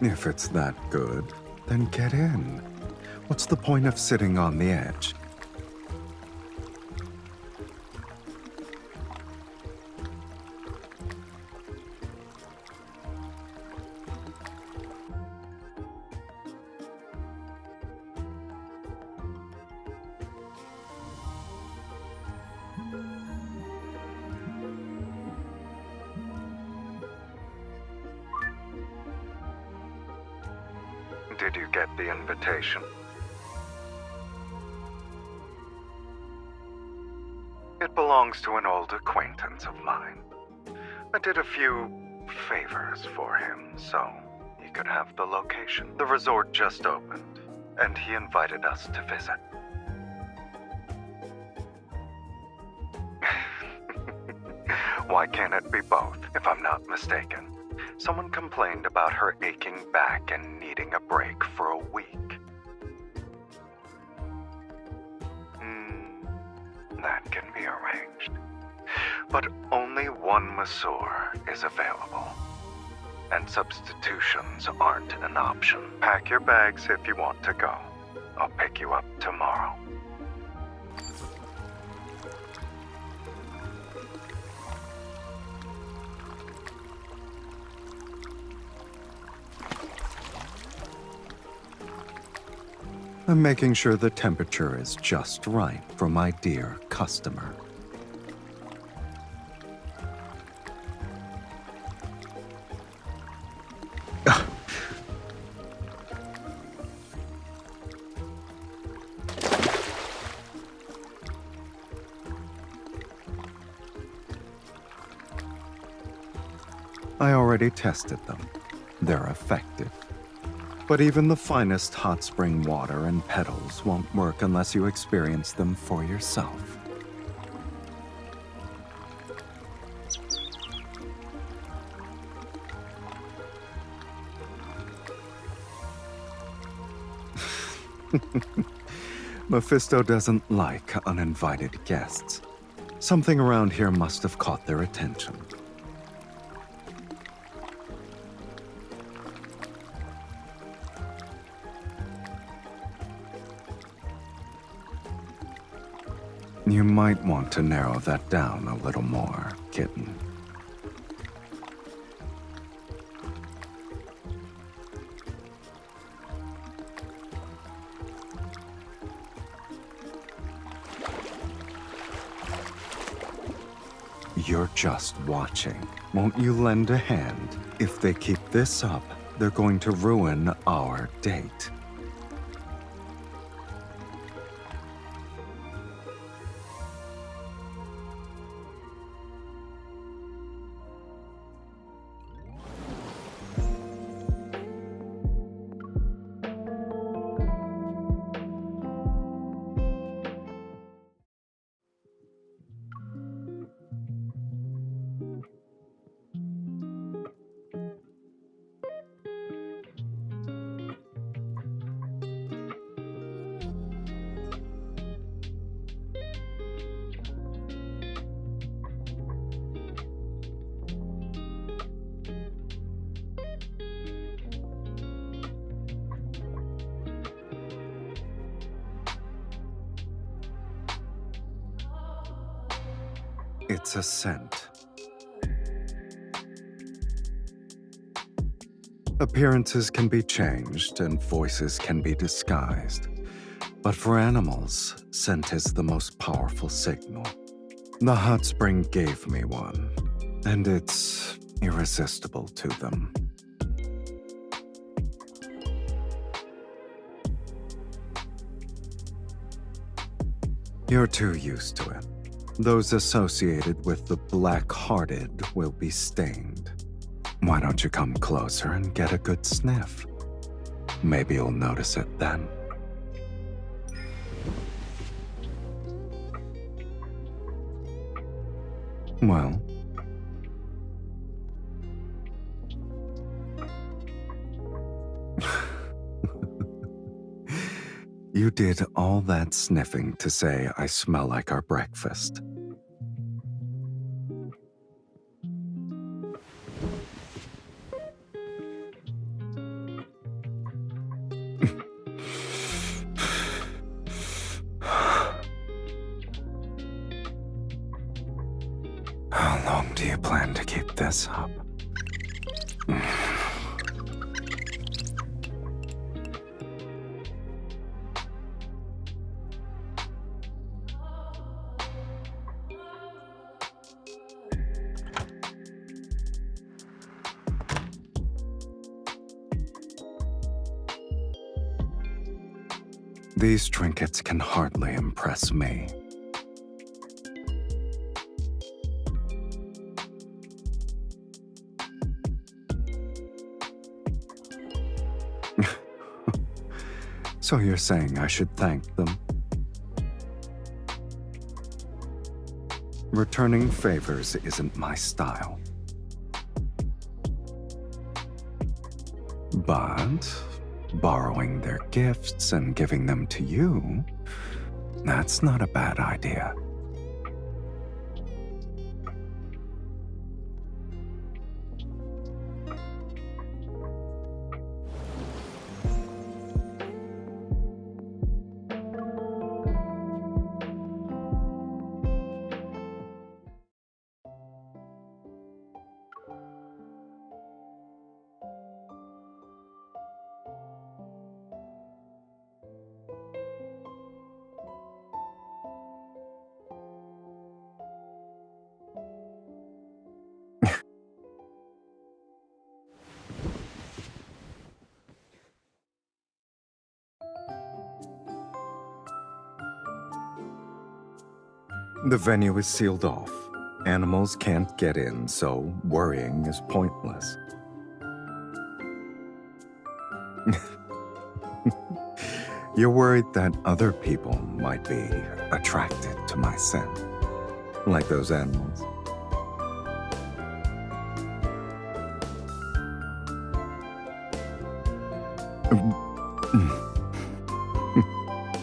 If it's that good, then get in. What's the point of sitting on the edge? Did you get the invitation? It belongs to an old acquaintance of mine. I did a few favors for him, so he could have the location. The resort just opened, and he invited us to visit. Why can't it be both, if I'm not mistaken? Someone complained about her aching back and needing a break for a week. That can be arranged. But only one masseur is available. And substitutions aren't an option. Pack your bags if you want to go. I'll pick you up tomorrow. I'm making sure the temperature is just right for my dear customer. I already tested them. They're effective. But even the finest hot spring water and petals won't work unless you experience them for yourself. Mephisto doesn't like uninvited guests. Something around here must have caught their attention. You might want to narrow that down a little more, kitten. You're just watching. Won't you lend a hand? If they keep this up, they're going to ruin our date. It's a scent. Appearances can be changed and voices can be disguised. But for animals, scent is the most powerful signal. The hot spring gave me one, and it's irresistible to them. You're too used to it. Those associated with the black-hearted will be stained. Why don't you come closer and get a good sniff? Maybe you'll notice it then. Well, you did all that sniffing to say I smell like our breakfast. How long do you plan to keep this up? These trinkets can hardly impress me. So you're saying I should thank them? Returning favors isn't my style. But borrowing their gifts and giving them to you, that's not a bad idea. The venue is sealed off. Animals can't get in, so worrying is pointless. You're worried that other people might be attracted to my scent, like those animals.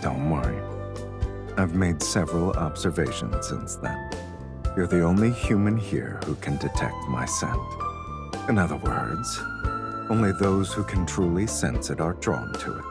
Don't worry. I've made several observations since then. You're the only human here who can detect my scent. In other words, only those who can truly sense it are drawn to it.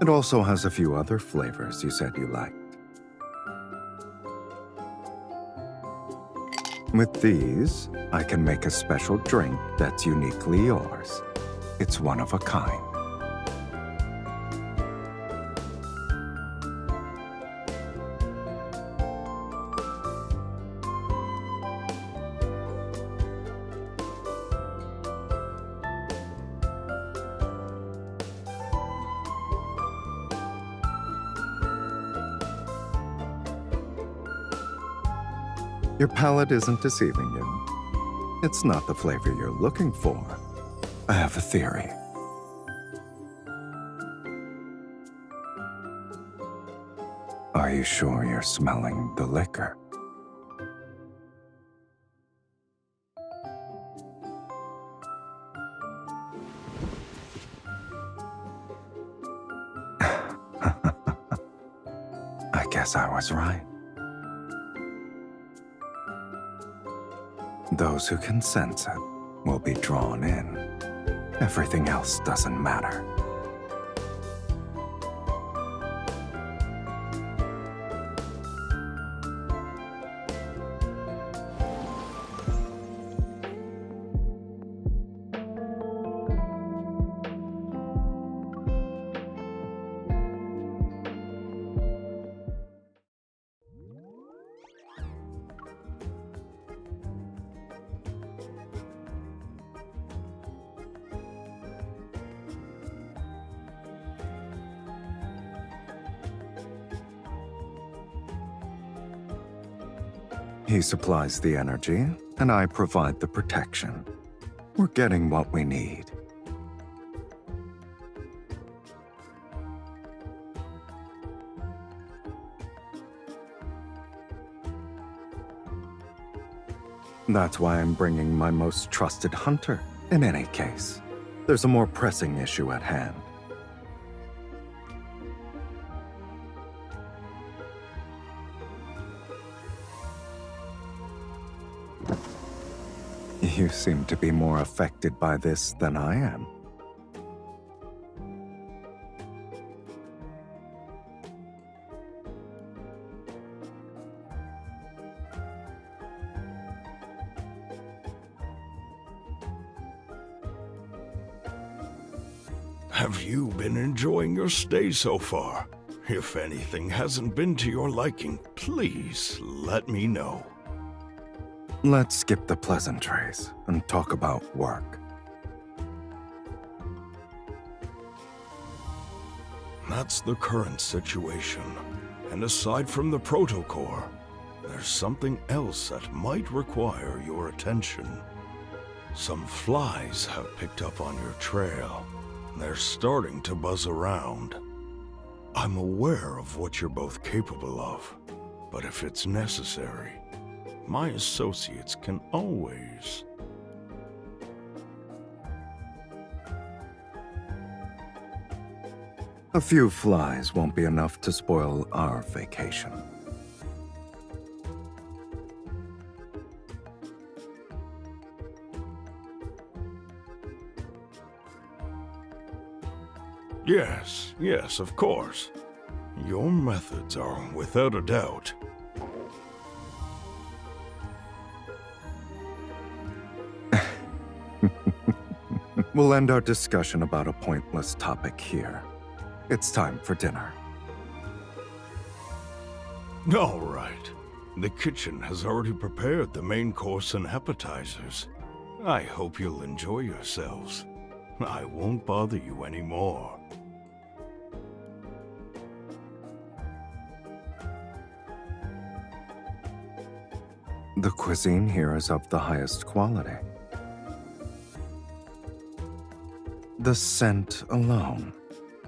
It also has a few other flavors you said you liked. With these, I can make a special drink that's uniquely yours. It's one of a kind. Your palate isn't deceiving you. It's not the flavor you're looking for. I have a theory. Are you sure you're smelling the liquor? I guess I was right. Those who can sense it will be drawn in. Everything else doesn't matter. He supplies the energy, and I provide the protection. We're getting what we need. That's why I'm bringing my most trusted hunter, In any case, there's a more pressing issue at hand. You seem to be more affected by this than I am. Have you been enjoying your stay so far? If anything hasn't been to your liking, please let me know. Let's skip the pleasantries and talk about work. That's the current situation. And aside from the protocore, there's something else that might require your attention. Some flies have picked up on your trail. They're starting to buzz around. I'm aware of what you're both capable of, but if it's necessary, my associates can always... A few flies won't be enough to spoil our vacation. Yes, of course. Your methods are without a doubt. We'll end our discussion about a pointless topic here. It's time for dinner. All right. The kitchen has already prepared the main course and appetizers. I hope you'll enjoy yourselves. I won't bother you anymore. The cuisine here is of the highest quality. The scent alone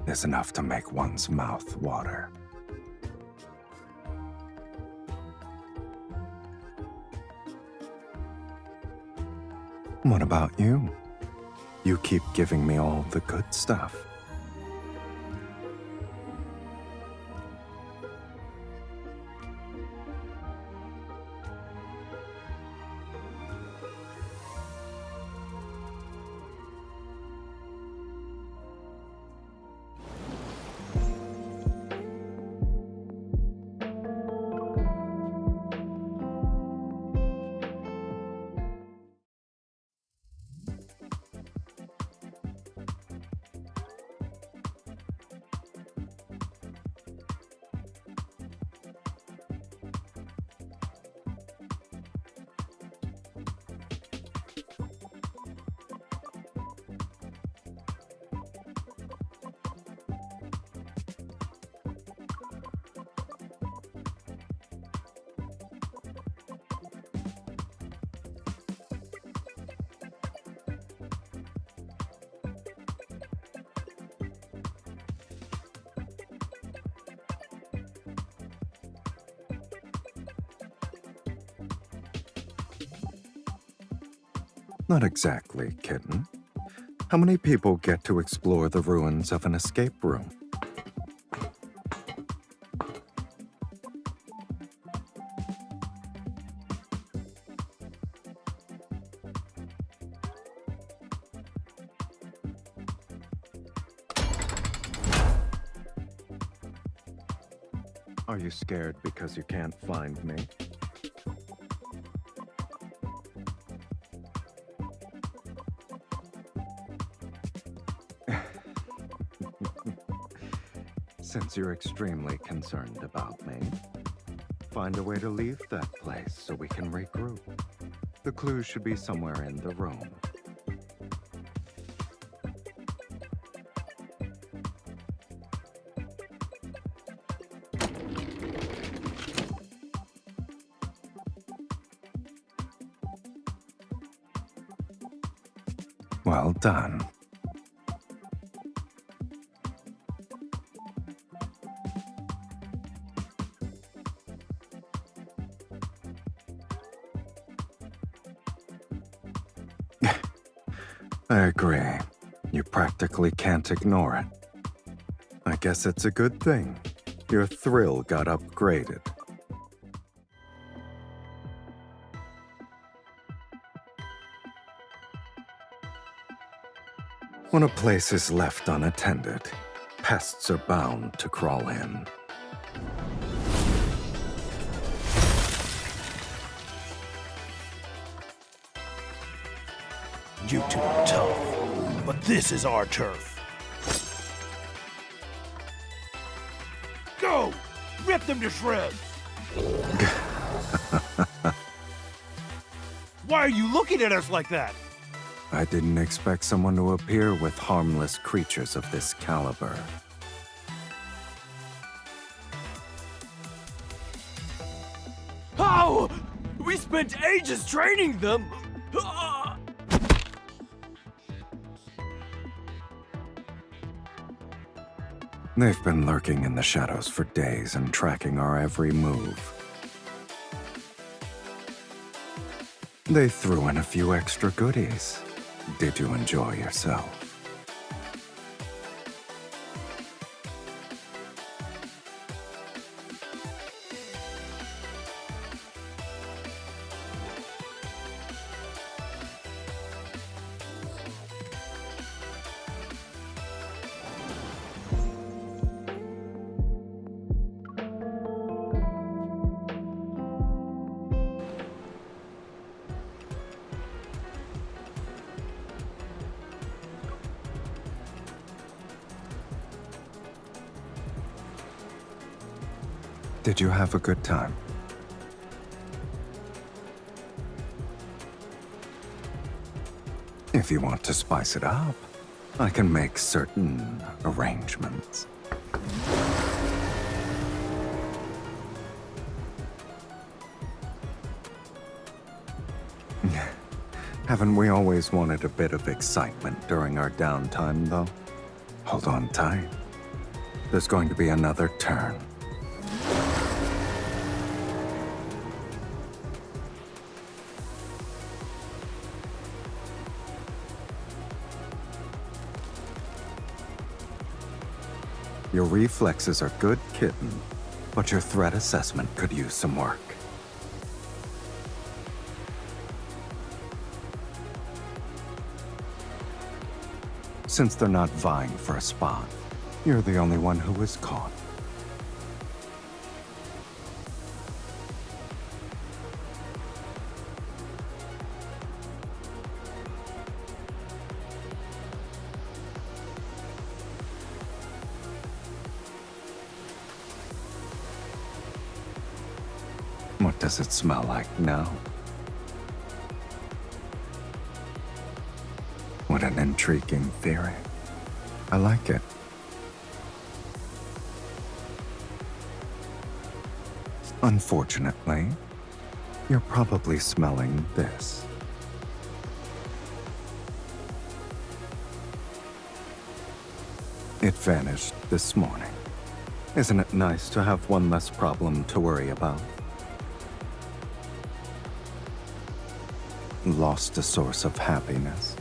is enough to make one's mouth water. What about you? You keep giving me all the good stuff. Not exactly, kitten. How many people get to explore the ruins of an escape room? Are you scared because you can't find me? Since you're extremely concerned about me, find a way to leave that place so we can regroup. The clue should be somewhere in the room. Well done. I agree. You practically can't ignore it. I guess it's a good thing. Your thrill got upgraded. When a place is left unattended, pests are bound to crawl in. You two are tough, but this is our turf. Go! Rip them to shreds! Why are you looking at us like that? I didn't expect someone to appear with harmless creatures of this caliber. How? We spent ages training them! They've been lurking in the shadows for days and tracking our every move. They threw in a few extra goodies. Did you enjoy yourself? Did you have a good time? If you want to spice it up, I can make certain arrangements. Haven't we always wanted a bit of excitement during our downtime, though? Hold on tight. There's going to be another turn. Your reflexes are good, kitten, but your threat assessment could use some work. Since they're not vying for a spot, you're the only one who was caught. What does it smell like now? What an intriguing theory. I like it. Unfortunately, you're probably smelling this. It vanished this morning. Isn't it nice to have one less problem to worry about? Lost a source of happiness.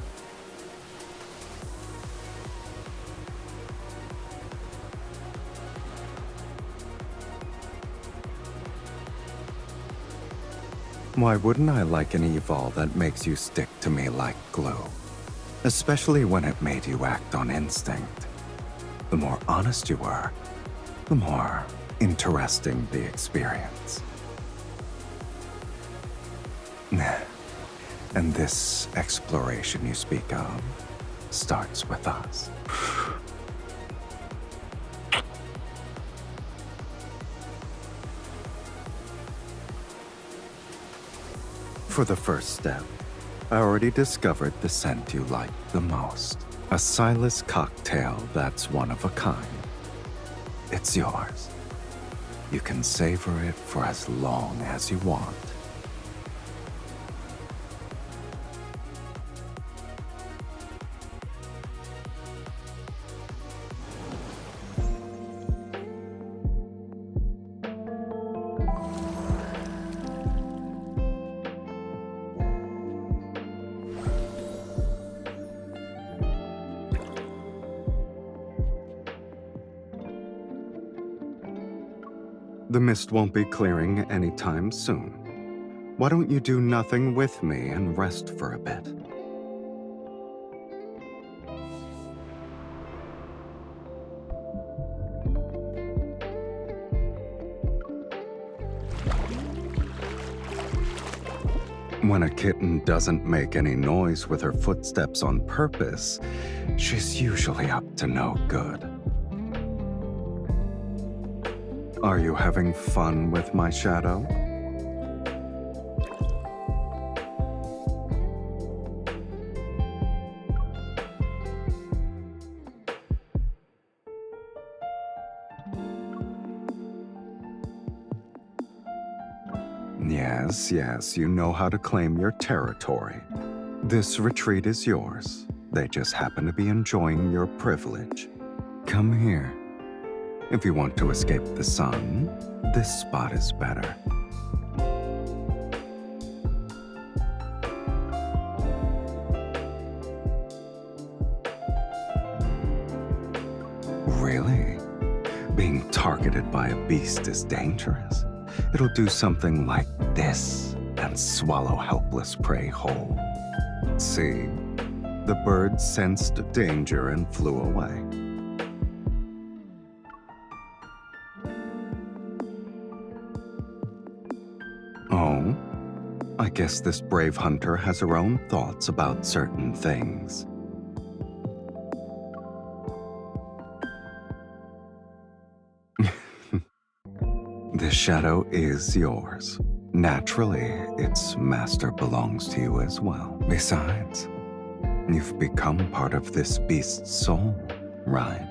Why wouldn't I like an evil that makes you stick to me like glue? Especially when it made you act on instinct. The more honest you were, the more interesting the experience. And this exploration you speak of starts with us. For the first step, I already discovered the scent you like the most. A Sylus cocktail that's one of a kind. It's yours. You can savor it for as long as you want. The mist won't be clearing anytime soon. Why don't you do nothing with me and rest for a bit? When a kitten doesn't make any noise with her footsteps on purpose, she's usually up to no good. Are you having fun with my shadow? Yes, you know how to claim your territory. This retreat is yours. They just happen to be enjoying your privilege. Come here. If you want to escape the sun, this spot is better. Really? Being targeted by a beast is dangerous. It'll do something like this and swallow helpless prey whole. See? The bird sensed danger and flew away. Oh, I guess this brave hunter has her own thoughts about certain things. This shadow is yours. Naturally, its master belongs to you as well. Besides, you've become part of this beast's soul, right?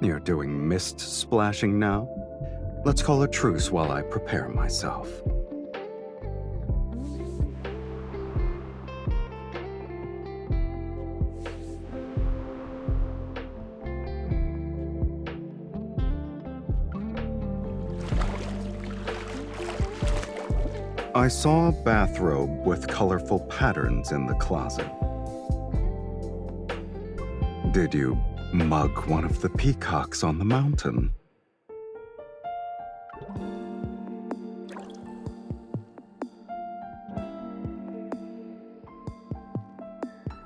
You're doing mist splashing now? Let's call a truce while I prepare myself. I saw a bathrobe with colorful patterns in the closet. Did you mug one of the peacocks on the mountain?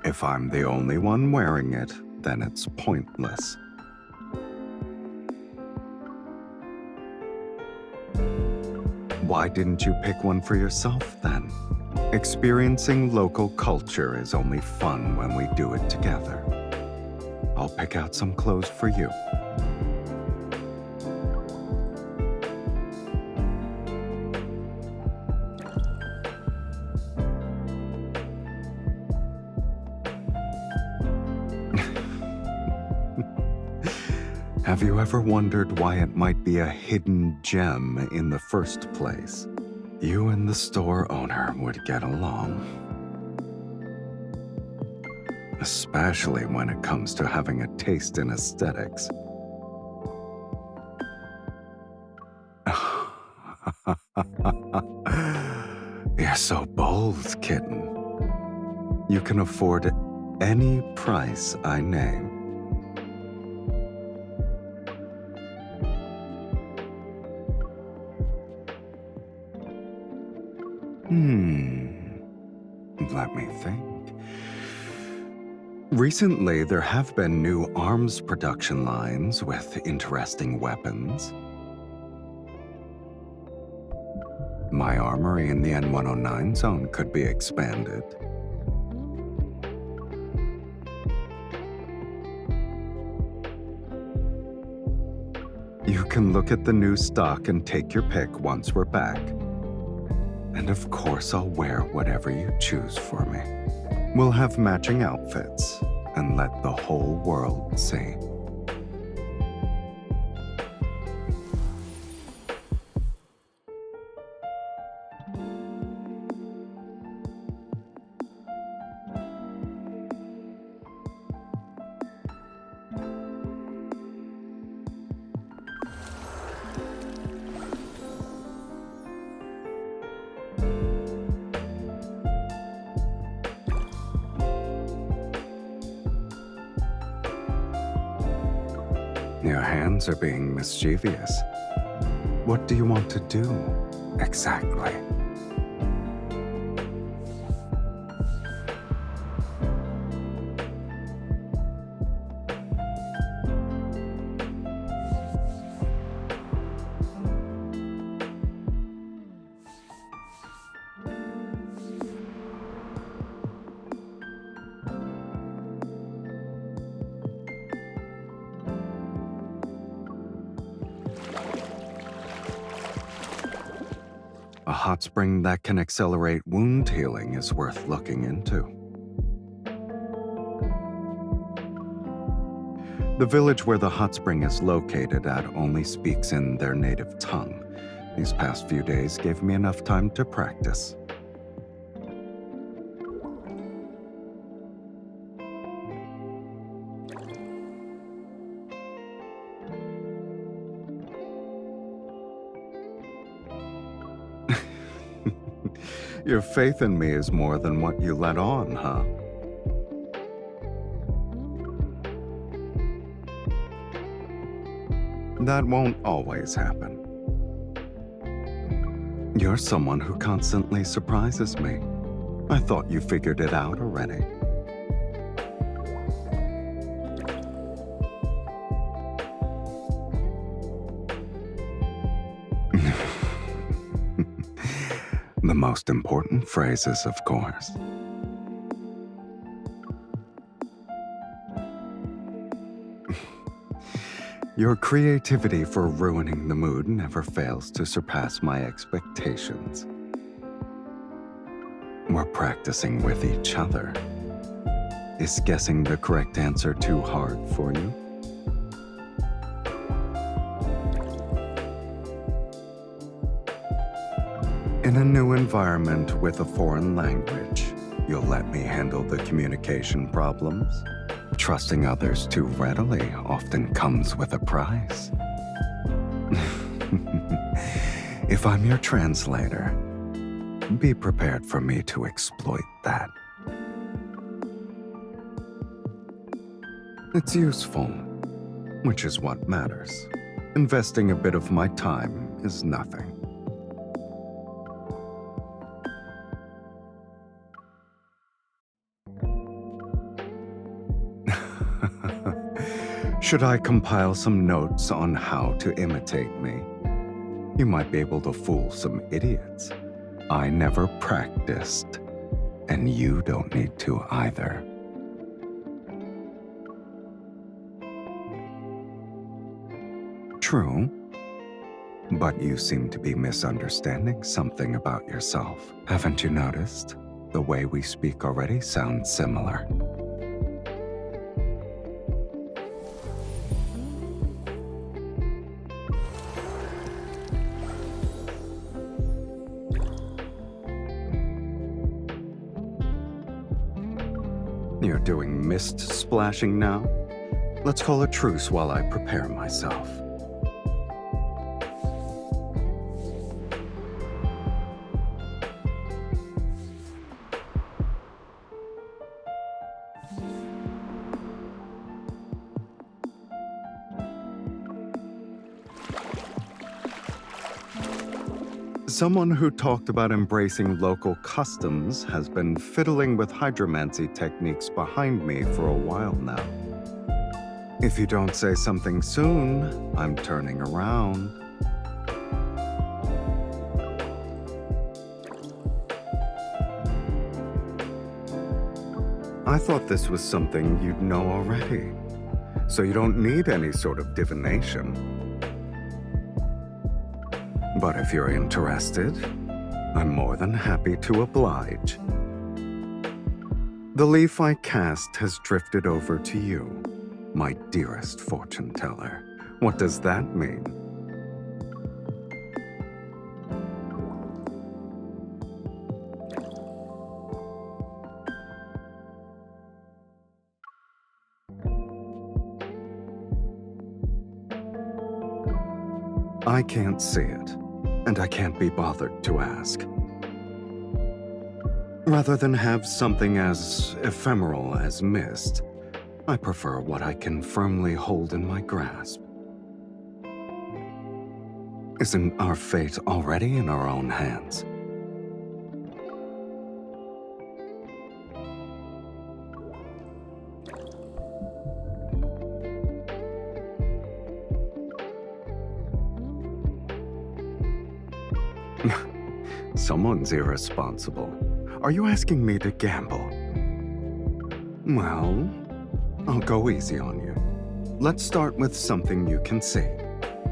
If I'm the only one wearing it, then it's pointless. Why didn't you pick one for yourself, then? Experiencing local culture is only fun when we do it together. I'll pick out some clothes for you. Have you ever wondered why it might be a hidden gem in the first place? You and the store owner would get along. Especially when it comes to having a taste in aesthetics. You're so bold, kitten. You can afford any price I name. Let me think. Recently, there have been new arms production lines with interesting weapons. My armory in the N109 zone could be expanded. You can look at the new stock and take your pick once we're back. And of course, I'll wear whatever you choose for me. We'll have matching outfits and let the whole world see. Your hands are being mischievous. What do you want to do, exactly? A hot spring that can accelerate wound healing is worth looking into. The village where the hot spring is located at only speaks in their native tongue. These past few days gave me enough time to practice. Your faith in me is more than what you let on, huh? That won't always happen. You're someone who constantly surprises me. I thought you figured it out already. The most important phrases, of course. Your creativity for ruining the mood never fails to surpass my expectations. We're practicing with each other. Is guessing the correct answer too hard for you? In a new environment with a foreign language, you'll let me handle the communication problems? Trusting others too readily often comes with a price. If I'm your translator, be prepared for me to exploit that. It's useful, which is what matters. Investing a bit of my time is nothing. Should I compile some notes on how to imitate me? You might be able to fool some idiots. I never practiced, and you don't need to either. True, but you seem to be misunderstanding something about yourself. Haven't you noticed? The way we speak already sounds similar. You're doing mist splashing now? Let's call a truce while I prepare myself. Someone who talked about embracing local customs has been fiddling with hydromancy techniques behind me for a while now. If you don't say something soon, I'm turning around. I thought this was something you'd know already, so you don't need any sort of divination. But if you're interested, I'm more than happy to oblige. The leaf I cast has drifted over to you, my dearest fortune teller. What does that mean? I can't see it, and I can't be bothered to ask. Rather than have something as ephemeral as mist, I prefer what I can firmly hold in my grasp. Isn't our fate already in our own hands? Someone's irresponsible. Are you asking me to gamble? Well, I'll go easy on you. Let's start with something you can see,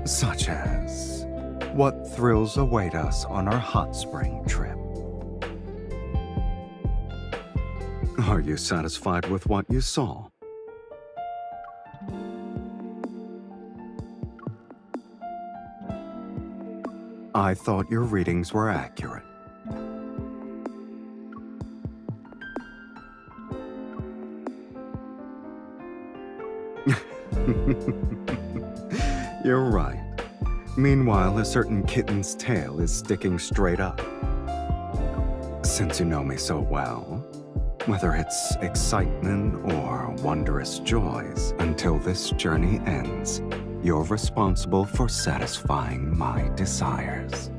such as what thrills await us on our hot spring trip. Are you satisfied with what you saw? I thought your readings were accurate. You're right. Meanwhile, a certain kitten's tail is sticking straight up. Since you know me so well, whether it's excitement or wondrous joys, until this journey ends, you're responsible for satisfying my desires.